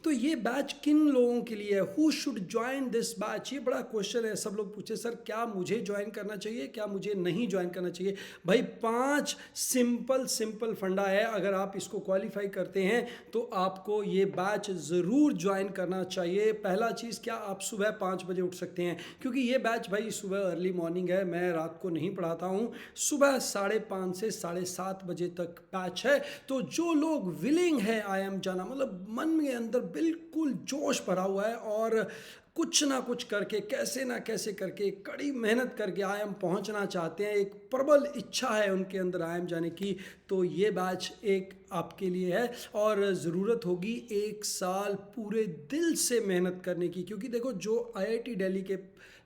तो ये बैच किन लोगों के लिए है? Who should join this batch? ये बड़ा क्वेश्चन है। सब लोग पूछे सर क्या मुझे ज्वाइन करना चाहिए, क्या मुझे नहीं ज्वाइन करना चाहिए? भाई 5 सिंपल सिंपल फंडा है, अगर आप इसको क्वालिफाई करते हैं तो आपको ये बैच ज़रूर ज्वाइन करना चाहिए। पहला चीज़, क्या आप सुबह 5 बजे उठ सकते हैं? क्योंकि ये बैच भाई सुबह अर्ली मॉर्निंग है, मैं रात को नहीं पढ़ाता हूँ। सुबह 5:30 से 7:30 बजे तक बैच है। तो जो लोग विलिंग है IIM जाना, मतलब मन के अंदर बिल्कुल जोश भरा हुआ है और कुछ ना कुछ करके, कैसे ना कैसे करके, कड़ी मेहनत करके IIM पहुंचना चाहते हैं, एक प्रबल इच्छा है उनके अंदर IIM जाने की, तो ये बैच एक आपके लिए है। और ज़रूरत होगी 1 साल पूरे दिल से मेहनत करने की। क्योंकि देखो, जो IIT दिल्ली के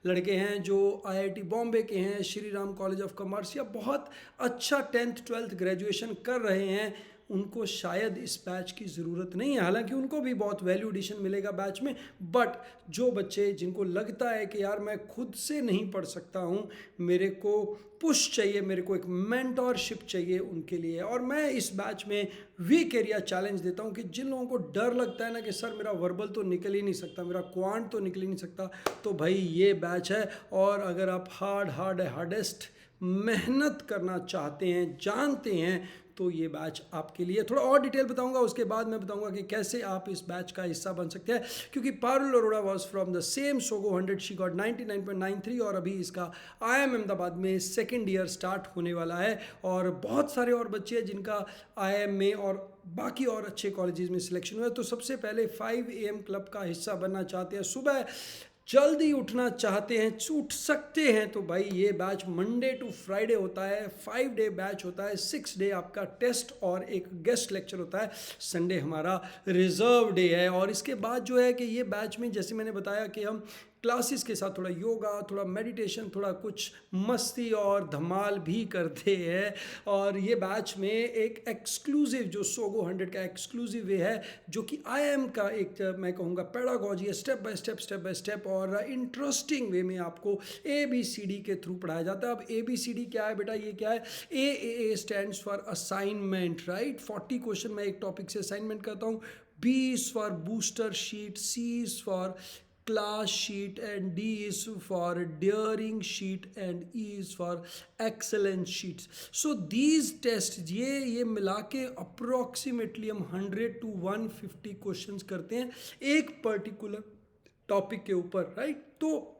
लड़के हैं, जो IIT बॉम्बे के हैं, Shri Ram college of commerce, या बहुत अच्छा 10th 12th ग्रेजुएशन कर रहे हैं, उनको शायद इस बैच की ज़रूरत नहीं है। हालांकि उनको भी बहुत वैल्यू एडिशन मिलेगा बैच में, बट जो बच्चे जिनको लगता है कि यार मैं खुद से नहीं पढ़ सकता हूँ, मेरे को पुश चाहिए, मेरे को एक मेंटोरशिप चाहिए, उनके लिए। और मैं इस बैच में वीक एरिया चैलेंज देता हूँ कि जिन लोगों को डर लगता है ना कि सर मेरा वर्बल तो निकल ही नहीं सकता, मेरा क्वांट तो निकल ही नहीं सकता, तो भाई ये बैच है। और अगर आप हार्डेस्ट मेहनत करना चाहते हैं, जानते हैं, तो ये बैच आपके लिए। थोड़ा और डिटेल बताऊंगा, उसके बाद मैं बताऊंगा कि कैसे आप इस बैच का हिस्सा बन सकते हैं। क्योंकि Parul Arora was from the same Sogou 100, she got 99.93, और अभी इसका IIM अहमदाबाद में सेकेंड ईयर स्टार्ट होने वाला है। और बहुत सारे और बच्चे हैं जिनका IIM में और बाकी और अच्छे कॉलेजेस में सिलेक्शन हुआ है। तो सबसे पहले 5 AM क्लब का हिस्सा बनना चाहते हैं, सुबह जल्दी उठना चाहते हैं, उठ सकते हैं, तो भाई ये बैच मंडे टू फ्राइडे होता है, 5 डे बैच होता है, 6 डे आपका टेस्ट और एक गेस्ट लेक्चर होता है, संडे हमारा रिजर्व डे है। और इसके बाद जो है कि ये बैच में, जैसे मैंने बताया कि हम क्लासेस के साथ थोड़ा योगा, थोड़ा मेडिटेशन, थोड़ा कुछ मस्ती और धमाल भी करते हैं। और ये बैच में एक एक्सक्लूसिव, जो सोगो 100 का एक्सक्लूसिव वे है, जो कि IIM का एक, मैं कहूँगा, पेडागॉजी है, स्टेप बाय स्टेप और इंटरेस्टिंग वे में आपको ABCD के थ्रू पढ़ाया जाता है। अब ABCD क्या है बेटा, ये क्या है? AAA stands for assignment, right? 40 question मैं एक टॉपिक से असाइनमेंट करता हूँ। B is for booster sheet, C is for class sheet, and D is for daring sheet, and E is for excellence sheets. So these tests, ये मिला के approximately हम 100 to 150 questions करते हैं एक पर्टिकुलर टॉपिक के ऊपर, राइट? तो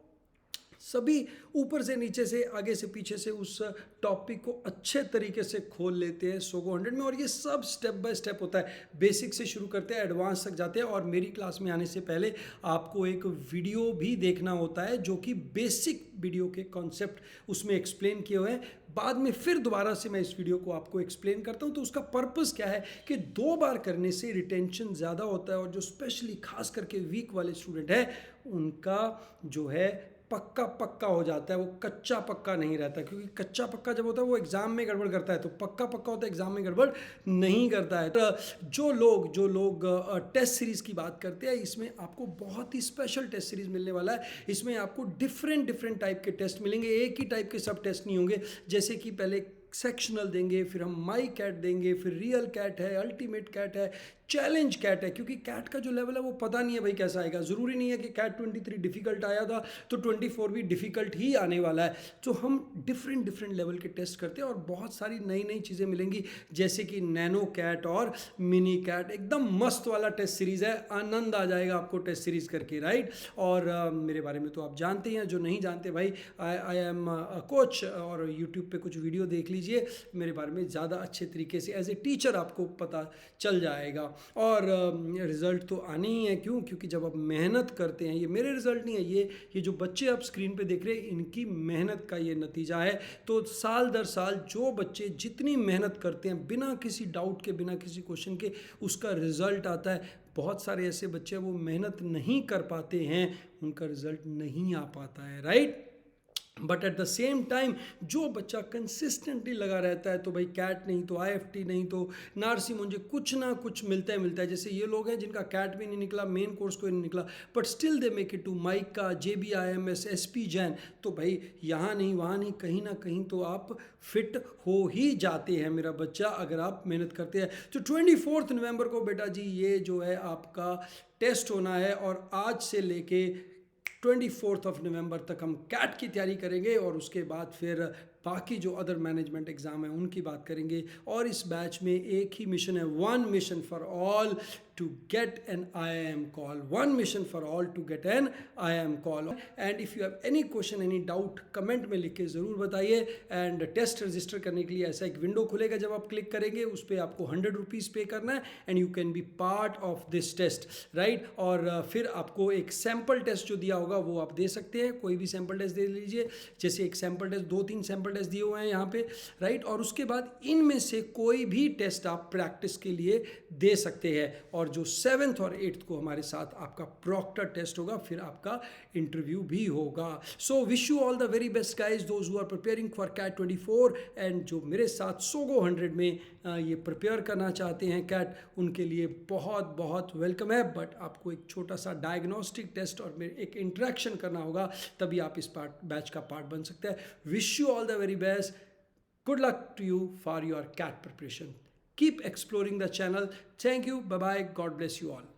सभी ऊपर से नीचे से, आगे से पीछे से उस टॉपिक को अच्छे तरीके से खोल लेते हैं सोगो 100 में। और ये सब स्टेप बाय स्टेप होता है, बेसिक से शुरू करते हैं, एडवांस तक जाते हैं। और मेरी क्लास में आने से पहले आपको एक वीडियो भी देखना होता है, जो कि बेसिक वीडियो के कॉन्सेप्ट उसमें एक्सप्लेन किए हुए हैं। बाद में फिर दोबारा से मैं इस वीडियो को आपको एक्सप्लेन करता हूँ। तो उसका पर्पस क्या है कि 2 बार करने से रिटेंशन ज़्यादा होता है, और जो स्पेशली खास करके वीक वाले स्टूडेंट है, उनका जो है पक्का पक्का हो जाता है, वो कच्चा पक्का नहीं रहता। क्योंकि कच्चा पक्का जब होता है वो एग्जाम में गड़बड़ करता है, तो पक्का पक्का होता है एग्जाम में गड़बड़ नहीं करता है। तो जो लोग टेस्ट सीरीज की बात करते हैं, इसमें आपको बहुत ही स्पेशल टेस्ट सीरीज मिलने वाला है। इसमें आपको डिफरेंट टाइप के टेस्ट मिलेंगे, एक ही टाइप के सब टेस्ट नहीं होंगे। जैसे कि पहले सेक्शनल देंगे, फिर हम माई कैट देंगे, फिर रियल कैट है, अल्टीमेट कैट है, चैलेंज कैट है। क्योंकि कैट का जो लेवल है वो पता नहीं है भाई कैसा आएगा। ज़रूरी नहीं है कि कैट 23 डिफ़िकल्ट आया था तो 24 भी डिफ़िकल्ट ही आने वाला है। तो हम डिफरेंट लेवल के टेस्ट करते हैं, और बहुत सारी नई नई चीज़ें मिलेंगी, जैसे कि नैनो कैट और मिनी कैट। एकदम मस्त वाला टेस्ट सीरीज़ है, आनंद आ जाएगा आपको टेस्ट सीरीज़ करके, राइट? और मेरे बारे में तो आप जानते हैं, जो नहीं जानते भाई, आई एम कोच, और यूट्यूब पे कुछ वीडियो देख लीजिए, मेरे बारे में ज़्यादा अच्छे तरीके से एज ए टीचर आपको पता चल जाएगा। और रिज़ल्ट तो आने ही है, क्योंकि जब आप मेहनत करते हैं, ये मेरे रिज़ल्ट नहीं है, ये जो बच्चे आप स्क्रीन पे देख रहे हैं, इनकी मेहनत का ये नतीजा है। तो साल दर साल जो बच्चे जितनी मेहनत करते हैं, बिना किसी डाउट के, बिना किसी क्वेश्चन के, उसका रिज़ल्ट आता है। बहुत सारे ऐसे बच्चे वो मेहनत नहीं कर पाते हैं, उनका रिज़ल्ट नहीं आ पाता है, right? But at the same time जो बच्चा कंसिस्टेंटली लगा रहता है, तो भाई कैट नहीं तो IFT नहीं तो नारसी मुझे कुछ ना कुछ मिलता है। जैसे ये लोग हैं जिनका कैट भी नहीं निकला, मेन कोर्स को नहीं निकला, but still they make it to MICA, JBIMS, SP Jain. तो भाई यहाँ नहीं वहाँ नहीं, कहीं ना कहीं तो आप फिट हो ही जाते हैं मेरा बच्चा, अगर आप मेहनत करते हैं। तो 24 नवंबर को बेटा जी ये जो है आपका टेस्ट होना है, और आज से लेके 24 नवंबर तक हम कैट की तैयारी करेंगे, और उसके बाद फिर बाकी जो अदर मैनेजमेंट एग्ज़ाम है उनकी बात करेंगे। और इस बैच में एक ही मिशन है, one mission for all to get an IIM call, one mission for all to get an IIM call. And if you have any question, any doubt, comment में लिख के ज़रूर बताइए। एंड टेस्ट रजिस्टर करने के लिए ऐसा एक विंडो खुलेगा, जब आप क्लिक करेंगे उस पर आपको 100 रुपीज़ पे करना है, and you can be part of this test, right. और फिर आपको एक सैम्पल टेस्ट जो दिया होगा वो आप दे सकते हैं, कोई भी सैम्पल टेस्ट दे लीजिए। जैसे एक सैम्पल टेस्ट, 2-3 सैम्पल टेस्ट दिए हुए हैं यहाँ पे, राइट। और उसके बाद इनमें से कोई भी टेस्ट आप प्रैक्टिस के लिए दे सकते हैं। और जो 7th और 8th को हमारे साथ आपका प्रॉक्टर टेस्ट होगा, फिर आपका इंटरव्यू भी होगा। So wish you all the very best guys, those who are preparing for CAT 24, and जो मेरे साथ सोगो 100 में ये प्रिपेयर करना चाहते हैं कैट, उनके लिए बहुत बहुत वेलकम है। बट आपको एक छोटा सा डायग्नोस्टिक टेस्ट और मेरे एक इंटरेक्शन करना होगा, तभी आप इस बैच का पार्ट बन सकते हैं। Wish you all the very best. Good luck to you for your CAT preparation. Keep exploring the channel. Thank you. Bye bye. God bless you all.